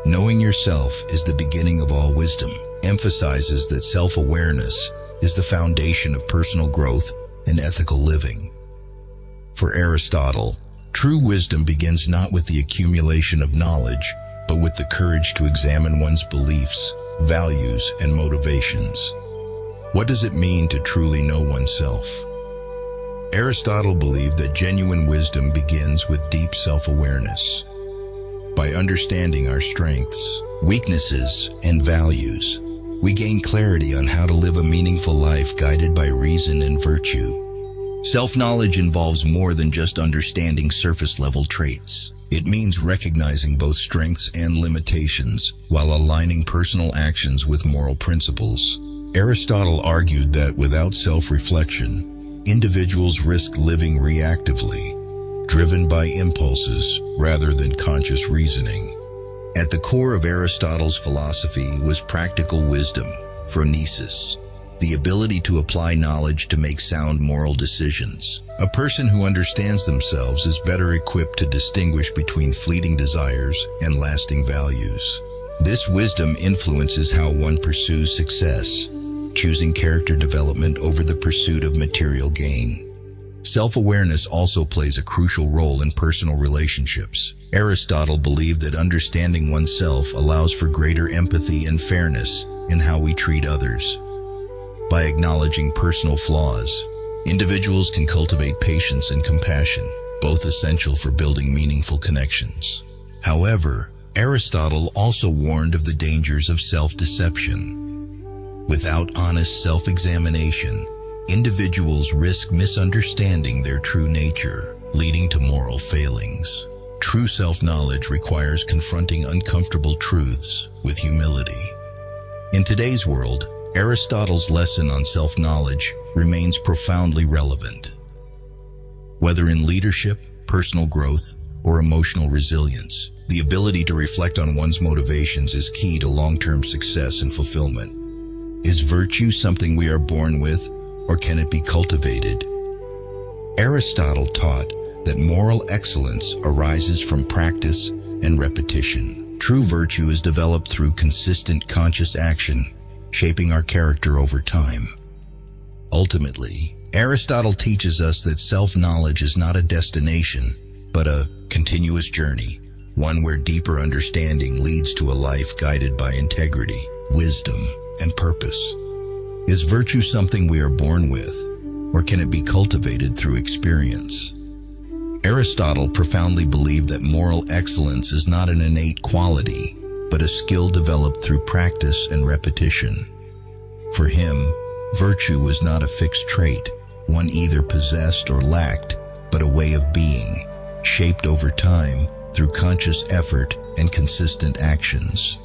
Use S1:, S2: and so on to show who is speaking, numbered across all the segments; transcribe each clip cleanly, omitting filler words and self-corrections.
S1: Knowing yourself is the beginning of all wisdom, emphasizes that self-awareness is the foundation of personal growth and ethical living. For Aristotle, true wisdom begins not with the accumulation of knowledge, but with the courage to examine one's beliefs, values, and motivations. What does it mean to truly know oneself? Aristotle believed that genuine wisdom begins with deep self-awareness. By understanding our strengths, weaknesses, and values, we gain clarity on how to live a meaningful life guided by reason and virtue. Self-knowledge involves more than just understanding surface-level traits. It means recognizing both strengths and limitations while aligning personal actions with moral principles. Aristotle argued that without self-reflection, individuals risk living reactively, driven by impulses rather than conscious reasoning. At the core of Aristotle's philosophy was practical wisdom, phronesis, the ability to apply knowledge to make sound moral decisions. A person who understands themselves is better equipped to distinguish between fleeting desires and lasting values. This wisdom influences how one pursues success, choosing character development over the pursuit of material gain. Self-awareness also plays a crucial role in personal relationships. Aristotle believed that understanding oneself allows for greater empathy and fairness in how we treat others. By acknowledging personal flaws, individuals can cultivate patience and compassion, both essential for building meaningful connections. However, Aristotle also warned of the dangers of self-deception. Without honest self-examination, individuals risk misunderstanding their true nature, leading to moral failings. True self-knowledge requires confronting uncomfortable truths with humility. In today's world, Aristotle's lesson on self-knowledge remains profoundly relevant. Whether in leadership, personal growth, or emotional resilience, the ability to reflect on one's motivations is key to long-term success and fulfillment. Is virtue something we are born with, or can it be cultivated? Aristotle taught that moral excellence arises from practice and repetition. True virtue is developed through consistent conscious action, shaping our character over time. Ultimately, Aristotle teaches us that self-knowledge is not a destination, but a continuous journey, one where deeper understanding leads to a life guided by integrity, wisdom, and purpose. Is virtue something we are born with, or can it be cultivated through experience? Aristotle profoundly believed that moral excellence is not an innate quality, but a skill developed through practice and repetition. For him, virtue was not a fixed trait, one either possessed or lacked, but a way of being, shaped over time through conscious effort and consistent actions.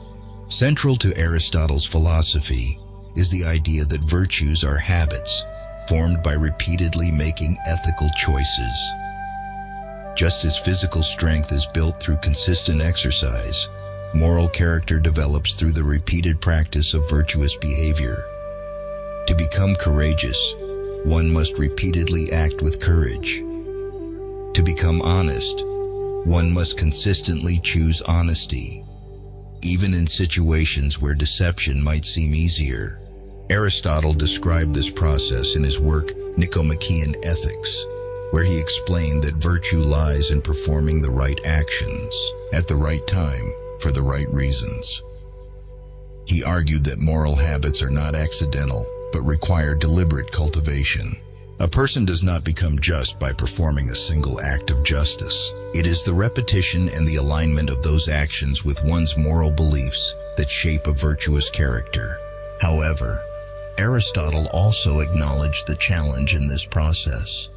S1: Central to Aristotle's philosophy is the idea that virtues are habits formed by repeatedly making ethical choices. Just as physical strength is built through consistent exercise, moral character develops through the repeated practice of virtuous behavior. To become courageous, one must repeatedly act with courage. To become honest, one must consistently choose honesty, even in situations where deception might seem easier. Aristotle described this process in his work Nicomachean Ethics, where he explained that virtue lies in performing the right actions at the right time for the right reasons. He argued that moral habits are not accidental, but require deliberate cultivation. A person does not become just by performing a single act of justice. It is the repetition and the alignment of those actions with one's moral beliefs that shape a virtuous character. However, Aristotle also acknowledged the challenge in this process.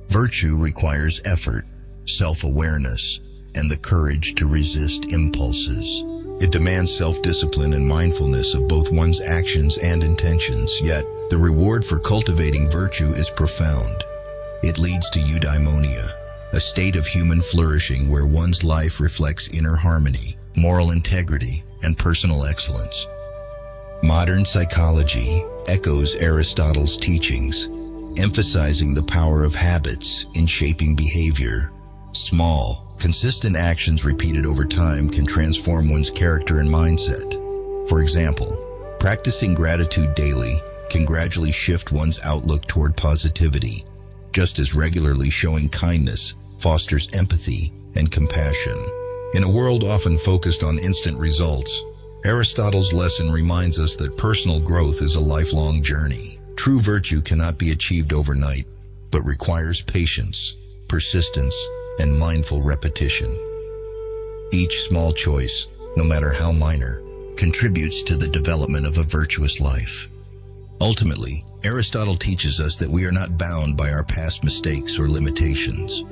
S1: Virtue requires effort, self-awareness, and the courage to resist impulses. It demands self-discipline and mindfulness of both one's actions and intentions, yet the reward for cultivating virtue is profound. It leads to eudaimonia, a state of human flourishing where one's life reflects inner harmony, moral integrity, and personal excellence. Modern psychology echoes Aristotle's teachings, emphasizing the power of habits in shaping behavior. Small, Consistent actions repeated over time can transform one's character and mindset. For example, practicing gratitude daily can gradually shift one's outlook toward positivity, just as regularly showing kindness fosters empathy and compassion. In a world often focused on instant results, Aristotle's lesson reminds us that personal growth is a lifelong journey. True virtue cannot be achieved overnight, but requires patience, persistence, and mindful repetition. Each small choice, no matter how minor, contributes to the development of a virtuous life. Ultimately, Aristotle teaches us that we are not bound by our past mistakes or limitations.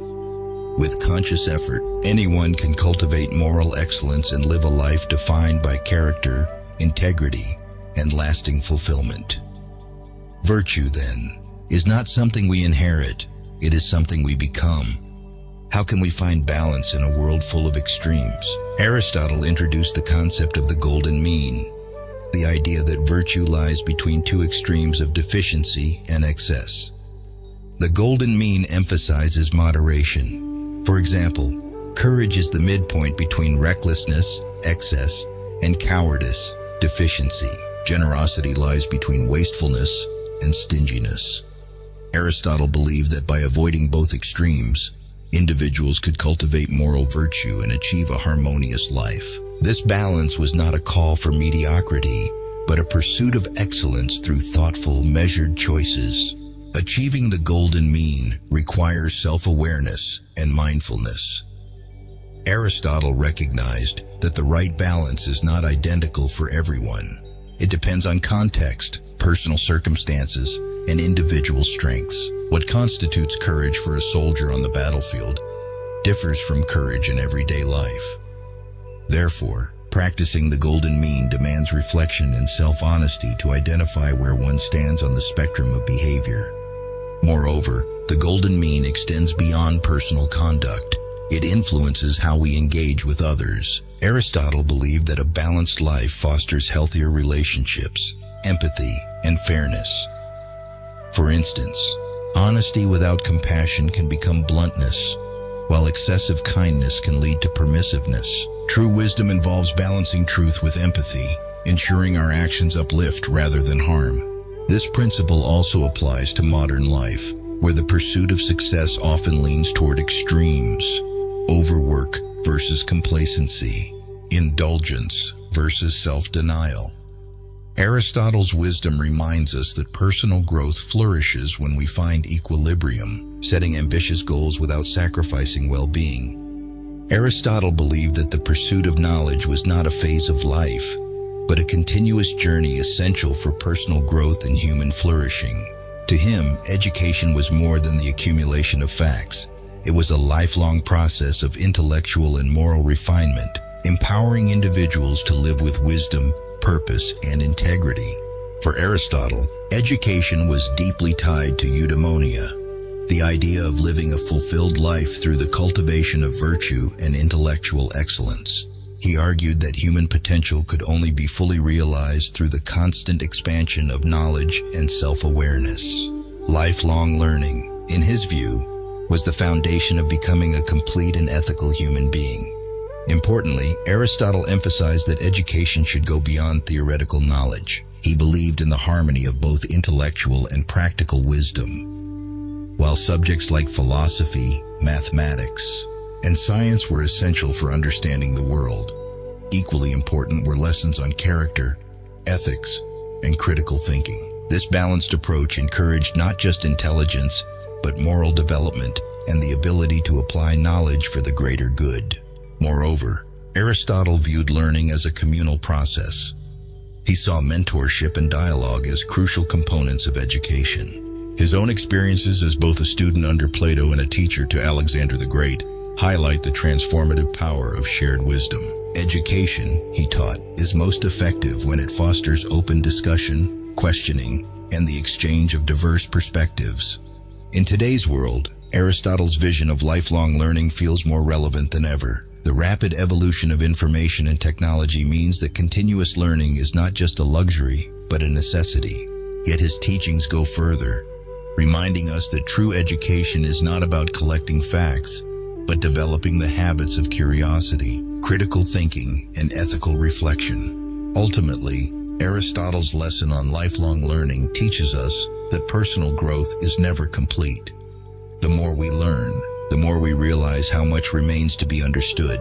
S1: With conscious effort, anyone can cultivate moral excellence and live a life defined by character, integrity, and lasting fulfillment. Virtue, then, is not something we inherit, it is something we become. How can we find balance in a world full of extremes? Aristotle introduced the concept of the golden mean, the idea that virtue lies between two extremes of deficiency and excess. The golden mean emphasizes moderation. For example, courage is the midpoint between recklessness, excess, and cowardice, deficiency. Generosity lies between wastefulness and stinginess. Aristotle believed that by avoiding both extremes, individuals could cultivate moral virtue and achieve a harmonious life. This balance was not a call for mediocrity, but a pursuit of excellence through thoughtful, measured choices. Achieving the golden mean requires self-awareness and mindfulness. Aristotle recognized that the right balance is not identical for everyone. It depends on context, personal circumstances, and individual strengths. What constitutes courage for a soldier on the battlefield differs from courage in everyday life. Therefore, practicing the golden mean demands reflection and self-honesty to identify where one stands on the spectrum of behavior. Moreover, the golden mean extends beyond personal conduct. It influences how we engage with others. Aristotle believed that a balanced life fosters healthier relationships, empathy, and fairness. For instance, honesty without compassion can become bluntness, while excessive kindness can lead to permissiveness. True wisdom involves balancing truth with empathy, ensuring our actions uplift rather than harm. This principle also applies to modern life, where the pursuit of success often leans toward extremes: overwork versus complacency, indulgence versus self-denial. Aristotle's wisdom reminds us that personal growth flourishes when we find equilibrium, setting ambitious goals without sacrificing well-being. Aristotle believed that the pursuit of knowledge was not a phase of life, but a continuous journey essential for personal growth and human flourishing. To him, education was more than the accumulation of facts. It was a lifelong process of intellectual and moral refinement, empowering individuals to live with wisdom, purpose, and integrity. For Aristotle, education was deeply tied to eudaimonia, the idea of living a fulfilled life through the cultivation of virtue and intellectual excellence. He argued that human potential could only be fully realized through the constant expansion of knowledge and self-awareness. Lifelong learning, in his view, was the foundation of becoming a complete and ethical human being. Importantly, Aristotle emphasized that education should go beyond theoretical knowledge. He believed in the harmony of both intellectual and practical wisdom. While subjects like philosophy, mathematics, and science were essential for understanding the world, equally important were lessons on character, ethics, and critical thinking. This balanced approach encouraged not just intelligence, but moral development and the ability to apply knowledge for the greater good. Moreover, Aristotle viewed learning as a communal process. He saw mentorship and dialogue as crucial components of education. His own experiences as both a student under Plato and a teacher to Alexander the Great highlight the transformative power of shared wisdom. Education, he taught, is most effective when it fosters open discussion, questioning, and the exchange of diverse perspectives. In today's world, Aristotle's vision of lifelong learning feels more relevant than ever. The rapid evolution of information and technology means that continuous learning is not just a luxury, but a necessity. Yet his teachings go further, reminding us that true education is not about collecting facts, but developing the habits of curiosity, critical thinking, and ethical reflection. Ultimately, Aristotle's lesson on lifelong learning teaches us that personal growth is never complete. The more we learn, the more we realize how much remains to be understood.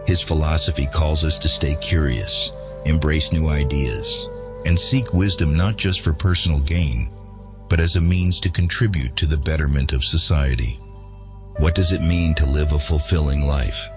S1: His philosophy calls us to stay curious, embrace new ideas, and seek wisdom not just for personal gain, but as a means to contribute to the betterment of society. What does it mean to live a fulfilling life?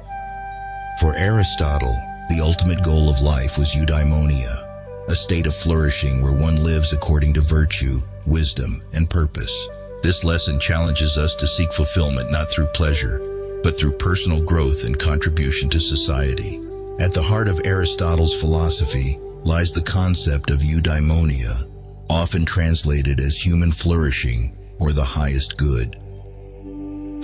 S1: For Aristotle, the ultimate goal of life was eudaimonia, a state of flourishing where one lives according to virtue, wisdom, and purpose. This lesson challenges us to seek fulfillment not through pleasure, but through personal growth and contribution to society. At the heart of Aristotle's philosophy lies the concept of eudaimonia, often translated as human flourishing or the highest good.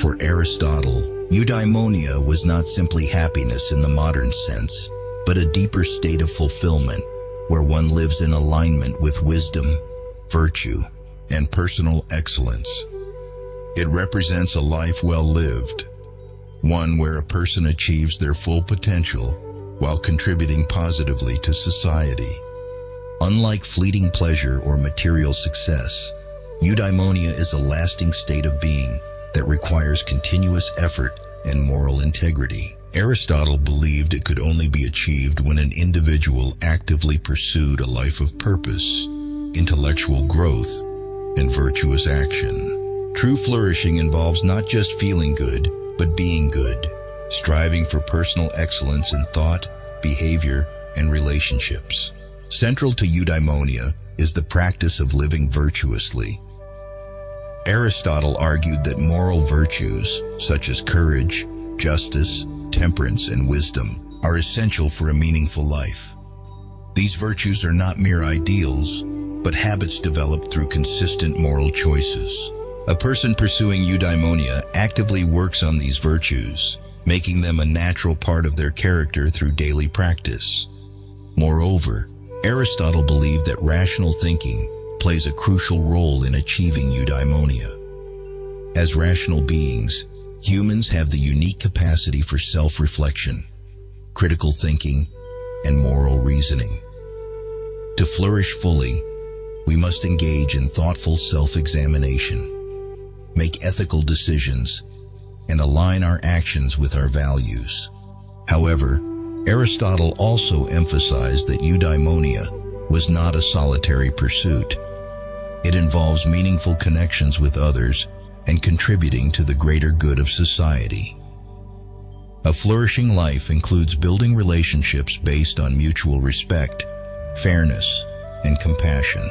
S1: For Aristotle, eudaimonia was not simply happiness in the modern sense, but a deeper state of fulfillment where one lives in alignment with wisdom, virtue, and personal excellence. It represents a life well lived, one where a person achieves their full potential while contributing positively to society. Unlike fleeting pleasure or material success, eudaimonia is a lasting state of being that requires continuous effort and moral integrity. Aristotle believed it could only be achieved when an individual actively pursued a life of purpose, intellectual growth, and virtuous action. True flourishing involves not just feeling good, but being good, striving for personal excellence in thought, behavior, and relationships. Central to eudaimonia is the practice of living virtuously. Aristotle argued that moral virtues, such as courage, justice, temperance, and wisdom, are essential for a meaningful life. These virtues are not mere ideals, but habits developed through consistent moral choices. A person pursuing eudaimonia actively works on these virtues, making them a natural part of their character through daily practice. Moreover, Aristotle believed that rational thinking plays a crucial role in achieving eudaimonia. As rational beings, humans have the unique capacity for self-reflection, critical thinking, and moral reasoning. To flourish fully, we must engage in thoughtful self-examination, make ethical decisions, and align our actions with our values. However, Aristotle also emphasized that eudaimonia was not a solitary pursuit. It involves meaningful connections with others and contributing to the greater good of society. A flourishing life includes building relationships based on mutual respect, fairness, and compassion.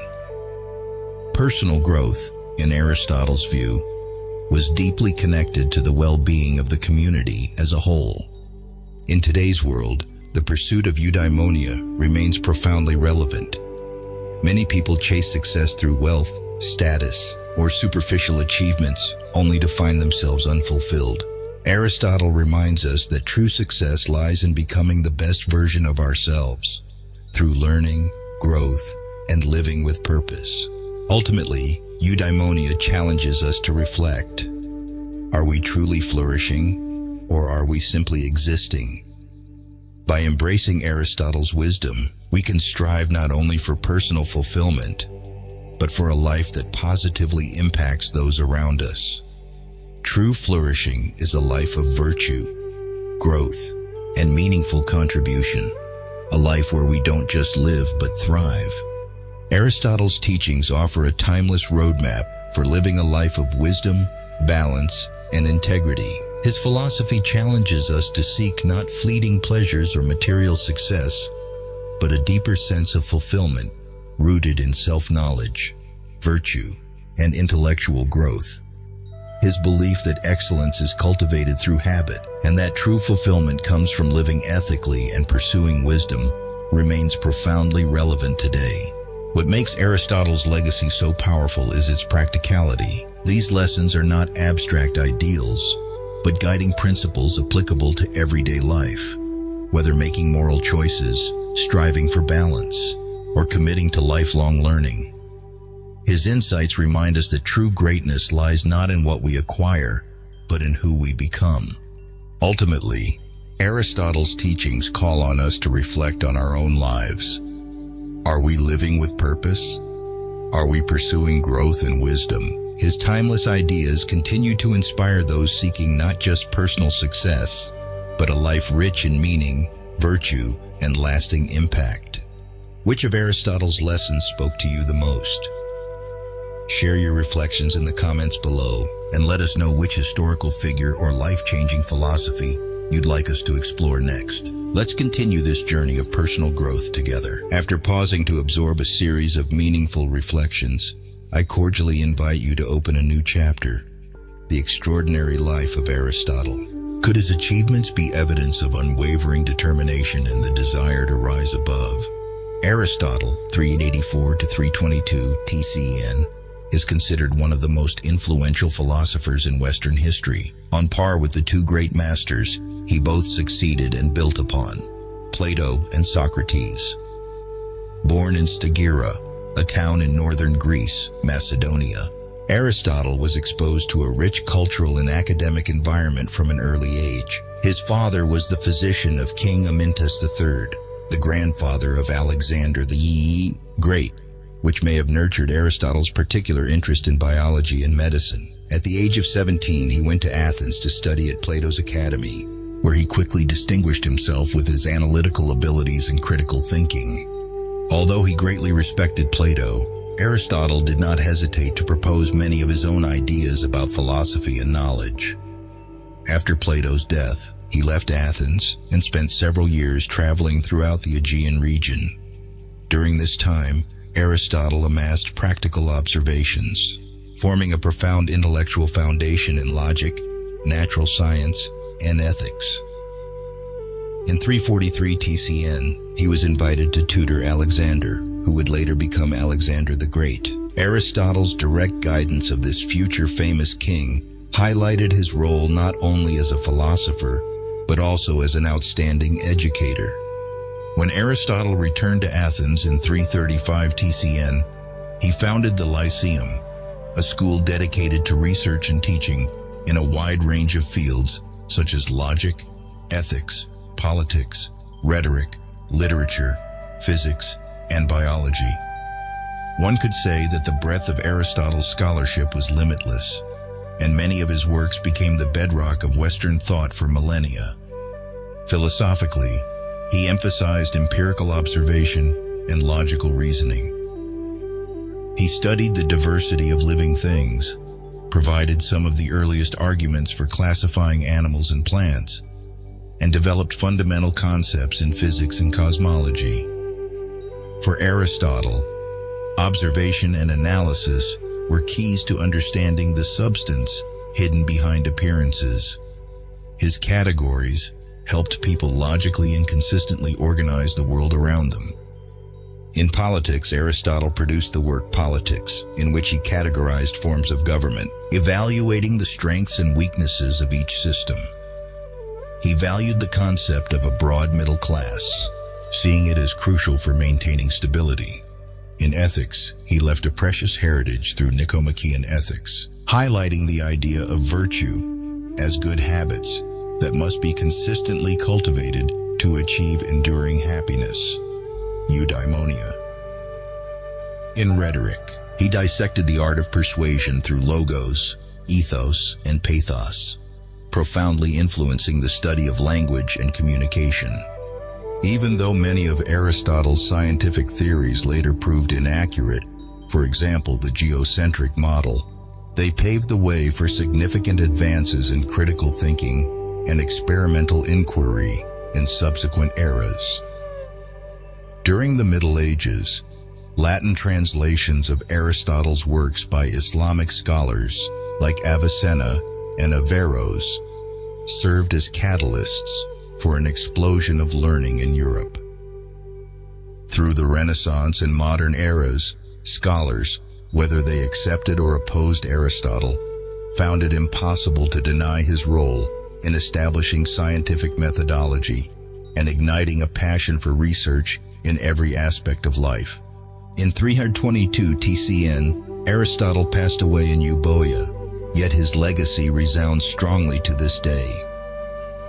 S1: Personal growth, in Aristotle's view, was deeply connected to the well-being of the community as a whole. In today's world, the pursuit of eudaimonia remains profoundly relevant. Many people chase success through wealth, status, or superficial achievements only to find themselves unfulfilled. Aristotle reminds us that true success lies in becoming the best version of ourselves, through learning, growth, and living with purpose. Ultimately, eudaimonia challenges us to reflect. Are we truly flourishing, or are we simply existing? By embracing Aristotle's wisdom, we can strive not only for personal fulfillment, but for a life that positively impacts those around us. True flourishing is a life of virtue, growth, and meaningful contribution, a life where we don't just live but thrive. Aristotle's teachings offer a timeless roadmap for living a life of wisdom, balance, and integrity. His philosophy challenges us to seek not fleeting pleasures or material success, but a deeper sense of fulfillment rooted in self-knowledge, virtue, and intellectual growth. His belief that excellence is cultivated through habit and that true fulfillment comes from living ethically and pursuing wisdom remains profoundly relevant today. What makes Aristotle's legacy so powerful is its practicality. These lessons are not abstract ideals, but guiding principles applicable to everyday life. Whether making moral choices, striving for balance, or committing to lifelong learning. His insights remind us that true greatness lies not in what we acquire, but but in who we become. Ultimately, Aristotle's teachings call on us to reflect on our own lives. Are we living with purpose? Are we pursuing growth and wisdom? His timeless ideas continue to inspire those seeking not just personal success, but a life rich in meaning, virtue, and lasting impact. Which of Aristotle's lessons spoke to you the most? Share your reflections in the comments below, and let us know which historical figure or life-changing philosophy you'd like us to explore next. Let's continue this journey of personal growth together. After pausing to absorb a series of meaningful reflections, I cordially invite you to open a new chapter, The Extraordinary Life of Aristotle. Could his achievements be evidence of unwavering determination and the desire to rise above? Aristotle, 384 to 322 TCN, is considered one of the most influential philosophers in Western history. On par with the two great masters he both succeeded and built upon, Plato and Socrates. Born in Stagira, a town in northern Greece, Macedonia, Aristotle was exposed to a rich cultural and academic environment from an early age. His father was the physician of King Amyntas III, the grandfather of Alexander the Great, which may have nurtured Aristotle's particular interest in biology and medicine. At the age of 17, he went to Athens to study at Plato's academy, where he quickly distinguished himself with his analytical abilities and critical thinking. Although he greatly respected Plato, Aristotle did not hesitate to propose many of his own ideas about philosophy and knowledge. After Plato's death, he left Athens and spent several years traveling throughout the Aegean region. During this time, Aristotle amassed practical observations, forming a profound intellectual foundation in logic, natural science, and ethics. In 343 TCN, he was invited to tutor Alexander, who would later become Alexander the Great. Aristotle's direct guidance of this future famous king highlighted his role not only as a philosopher, but also as an outstanding educator. When Aristotle returned to Athens in 335 TCN, he founded the Lyceum, a school dedicated to research and teaching in a wide range of fields such as logic, ethics, politics, rhetoric, literature, physics, and biology. One could say that the breadth of Aristotle's scholarship was limitless, and many of his works became the bedrock of Western thought for millennia. Philosophically, he emphasized empirical observation and logical reasoning. He studied the diversity of living things, provided some of the earliest arguments for classifying animals and plants, and developed fundamental concepts in physics and cosmology. For Aristotle, observation and analysis were keys to understanding the substance hidden behind appearances. His categories helped people logically and consistently organize the world around them. In politics, Aristotle produced the work Politics, in which he categorized forms of government, evaluating the strengths and weaknesses of each system. He valued the concept of a broad middle class, seeing it as crucial for maintaining stability. In ethics, he left a precious heritage through Nicomachean Ethics, highlighting the idea of virtue as good habits that must be consistently cultivated to achieve enduring happiness. Eudaimonia. In rhetoric, he dissected the art of persuasion through logos, ethos, and pathos, profoundly influencing the study of language and communication. Even though many of Aristotle's scientific theories later proved inaccurate, for example the geocentric model, they paved the way for significant advances in critical thinking and experimental inquiry in subsequent eras. During the Middle Ages, Latin translations of Aristotle's works by Islamic scholars like Avicenna and Averroes served as catalysts for an explosion of learning in Europe. Through the Renaissance and modern eras, scholars, whether they accepted or opposed Aristotle, found it impossible to deny his role in establishing scientific methodology and igniting a passion for research in every aspect of life. In 322 TCN, Aristotle passed away in Euboea, yet his legacy resounds strongly to this day.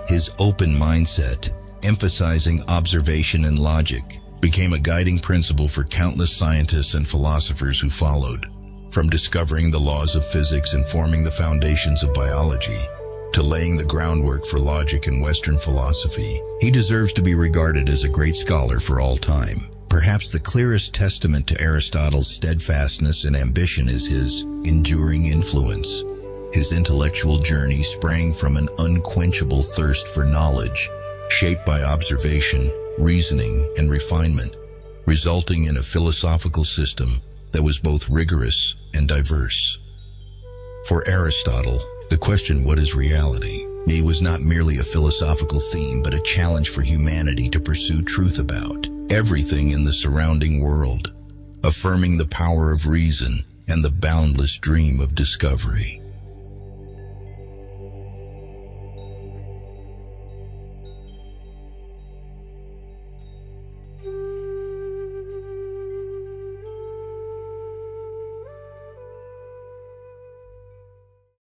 S1: His open mindset, emphasizing observation and logic, became a guiding principle for countless scientists and philosophers who followed. From discovering the laws of physics and forming the foundations of biology, to laying the groundwork for logic in Western philosophy, he deserves to be regarded as a great scholar for all time. Perhaps the clearest testament to Aristotle's steadfastness and ambition is his enduring influence. His intellectual journey sprang from an unquenchable thirst for knowledge, shaped by observation, reasoning, and refinement, resulting in a philosophical system that was both rigorous and diverse. For Aristotle, the question, "What is reality?" was not merely a philosophical theme, but a challenge for humanity to pursue truth about everything in the surrounding world, affirming the power of reason and the boundless dream of discovery.